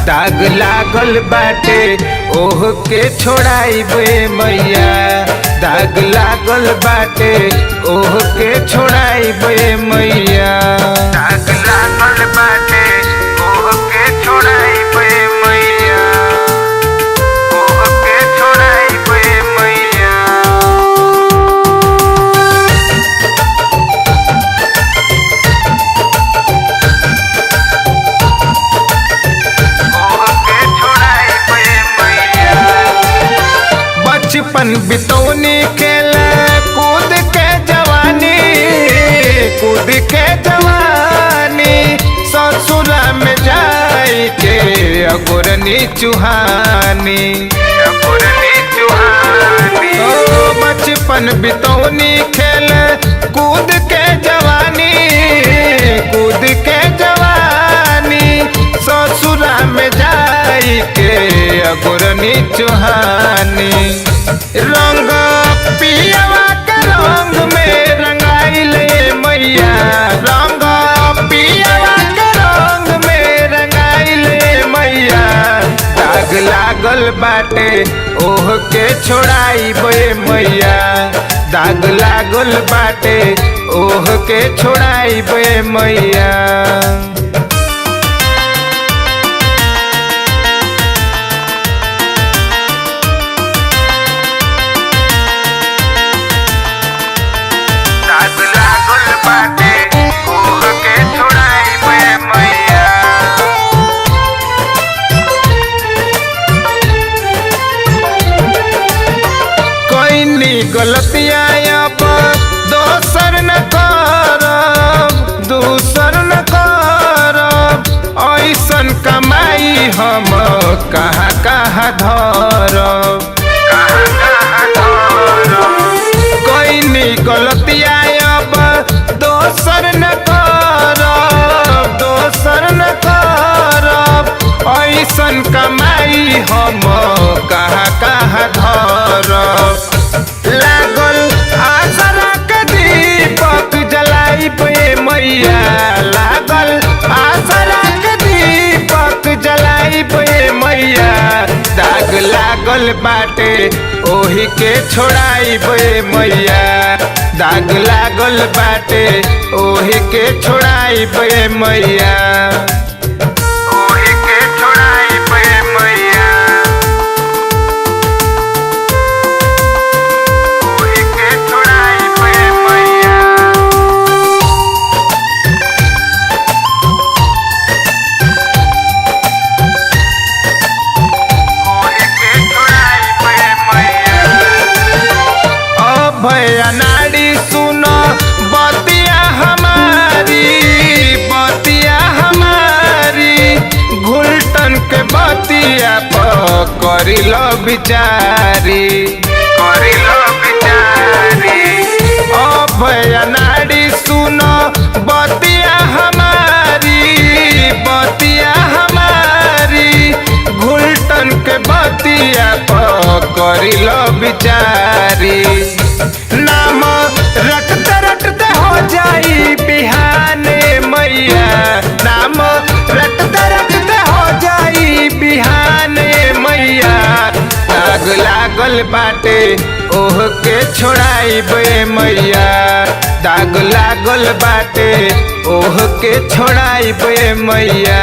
दाग लागल बाटे ओह के छोड़ाइबे मैया। दाग लागल बाटे ओह के छोड़ाइबे मैया। दाग लागल बाटे ओह के छोड़ाइबे मैया। ओह के छोड़ाइबे मैया। बचपन बितौनी खेल कूद के जवानी, कूद के जवानी ससुरा में जाई के अगुरनी चुहानी, अगुरनी चुहानी। बचपन बितौनी खेल कूद के जवानी, कूद के जवानी ससुरा में जाई के अगुरनी चुहानी। रंग पियवा के रंग में रंगाइल मैया। रंग पियवा के रंग में रंगाइल मैया। दाग लागल बाटे ओह के छोड़ाइबे मैया। दाग लागल बाटे ओह के छोड़ाइबे मैया। गलतियाँ अब दोसर न करब, दूसर न करब। ऐसन कमाई हम कहाँ कहाँ धरब, कहाँ कहाँ धरब। कोई गलतियाँ अब दोसर न करब, दोसर न करब। ऐसन कमाई हम कहाँ कहाँ धरब। लागल आसरा के दीपक जलाइबे मैया। लागल आसरा के दीपक जलाइबे मैया। दाग लागल बाटे ओही के छोड़ाइबे मैया। दाग लागल बाटे ओही के छोड़ाइबे मैया। ओही के छोड़ाइबे मैया। भैया नाड़ी सुनो बतिया हमारी, बतिया हमारी। घुलटन के बतिया पर करिलो बिचारी, करिलो बिचारी। ओ भैया नाड़ी सुनो बतिया हमारी, बतिया हमारी। घुलटन के बतिया पर करिलो बिचारी। नाम रटते रटते हो जाई बिहाने मैया। नाम रटते रटते हो जाई बिहाने मैया। दाग लागल बाटे ओह के छोड़ाइबे मैया। दाग लागल बाटे ओह के छोड़ाइबे मैया।